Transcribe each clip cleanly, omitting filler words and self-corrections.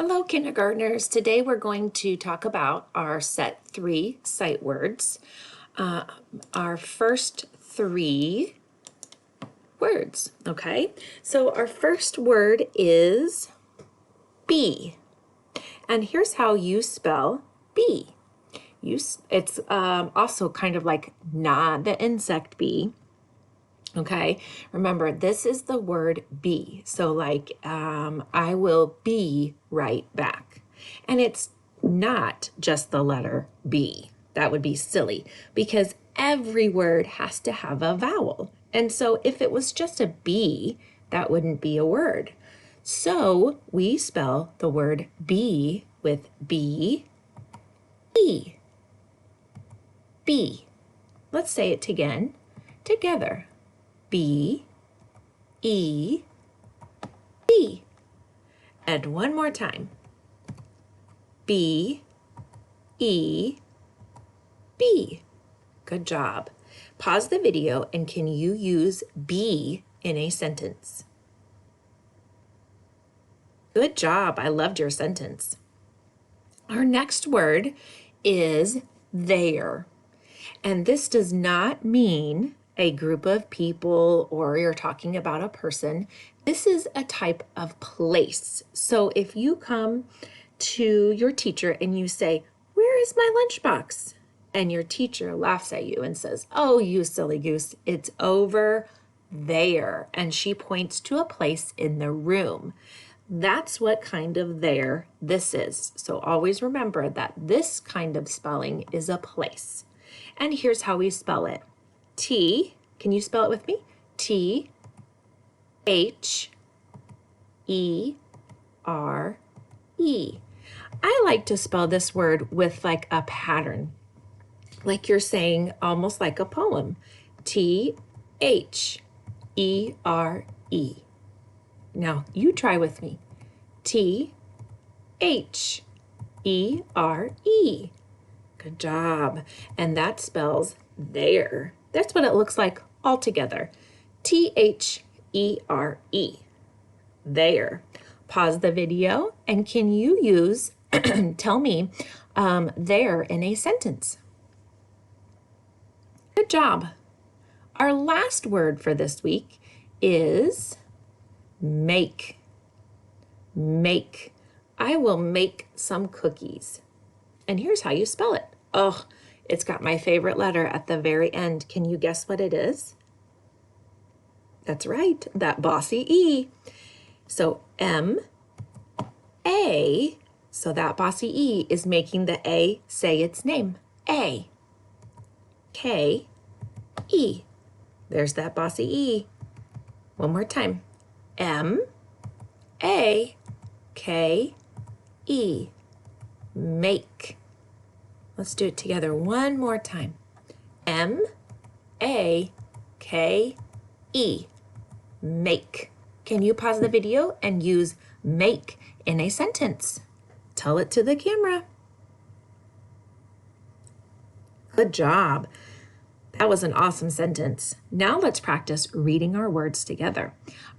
Hello, kindergartners. Today we're going to talk about our set 3 sight words. Our first 3 words, okay? So our first word is bee. And here's how you spell bee. It's also kind of like not the insect bee. Okay, remember this is the word be. So like I will be right back. And it's not just the letter B. That would be silly because every word has to have a vowel. And so if it was just a B, that wouldn't be a word. So we spell the word be with B, E, B. Let's say it again, together. B, E, B. And one more time. B, E, B. Good job. Pause the video and can you use be in a sentence? Good job. I loved your sentence. Our next word is there. And this does not mean a group of people or you're talking about a person. This is a type of place. So if you come to your teacher and you say, "Where is my lunchbox?" and your teacher laughs at you and says, "Oh, you silly goose, it's over there." And she points to a place in the room. That's what kind of there this is. So always remember that this kind of spelling is a place. And here's how we spell it. T, can you spell it with me? T, H, E, R, E. I like to spell this word with like a pattern, like you're saying almost like a poem. T, H, E, R, E. Now you try with me. T, H, E, R, E. Good job. And that spells there. That's what it looks like all together. T-H-E-R-E. There. Pause the video and can you use, tell me, there in a sentence? Good job. Our last word for this week is make. Make. I will make some cookies. And here's how you spell it. Oh, it's got my favorite letter at the very end. Can you guess what it is? That's right, that bossy E. So M-A, so that bossy E is making the A say its name. A. K-E. There's that bossy E. One more time. M-A-K-E. Make. Let's do it together one more time. M-A-K-E. Make. Can you pause the video and use make in a sentence? Tell it to the camera. Good job. That was an awesome sentence. Now let's practice reading our words together.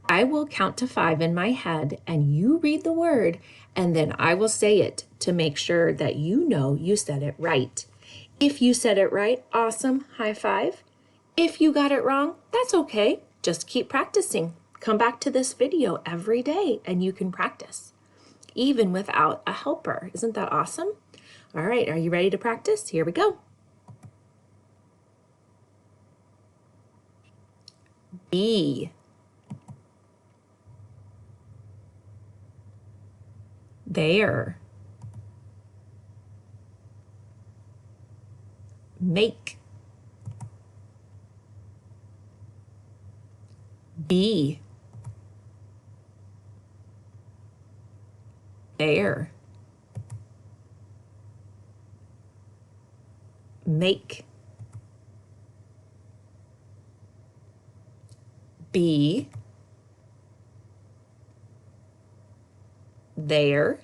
I will count to 5 in my head and you read the word and then I will say it to make sure that you know you said it right. If you said it right, awesome, high five. If you got it wrong, that's okay. Just keep practicing. Come back to this video every day and you can practice, even without a helper. Isn't that awesome? All right, are you ready to practice? Here we go. Be. There. Make. Be. There. Make. Be. There.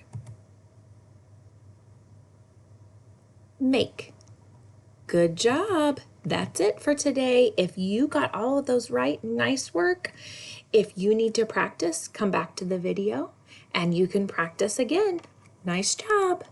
Make. Good job. That's it for today. If you got all of those right, nice work. If you need to practice, come back to the video and you can practice again. Nice job.